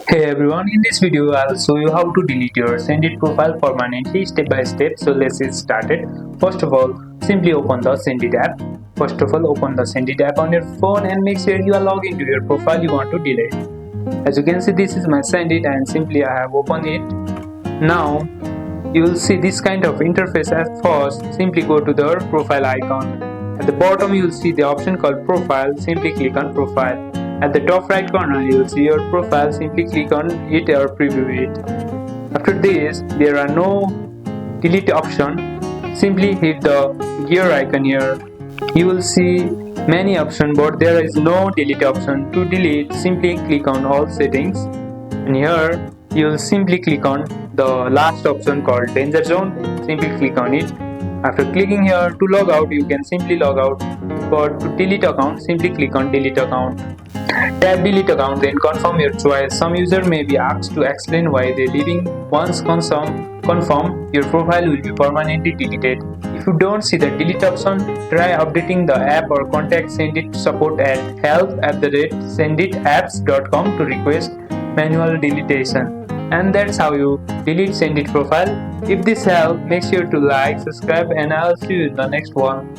Hey everyone, in this video I'll show you how to delete your Sendit profile permanently step by step. So let's get started. First of all, simply open the Sendit app. First of all, open the Sendit app on your phone and make sure you are logged into your profile you want to delete. As you can see, this is my Sendit and simply I have opened it. Now you will see this kind of interface. At first, simply go to the profile icon. At the bottom you will see the option called profile. Simply click on profile. At the top right corner you will see your profile. Simply click on it or preview it. After this, there are no delete option. Simply hit the gear icon here. You will see many options, but there is no delete option. To delete, simply click on all settings, and here you will simply click on the last option called danger zone. Simply click on it. After clicking here, to log out you can simply log out, but to delete account simply click on delete account. Tap delete account, then confirm your choice. Some user may be asked to explain why they leaving. Once confirm, your profile will be permanently deleted. If you don't see the delete option, try updating the app or contact Sendit support at help@senditapps.com to request manual deletion. And that's how you delete Sendit profile. If this helped, make sure to like, subscribe, and I'll see you in the next one.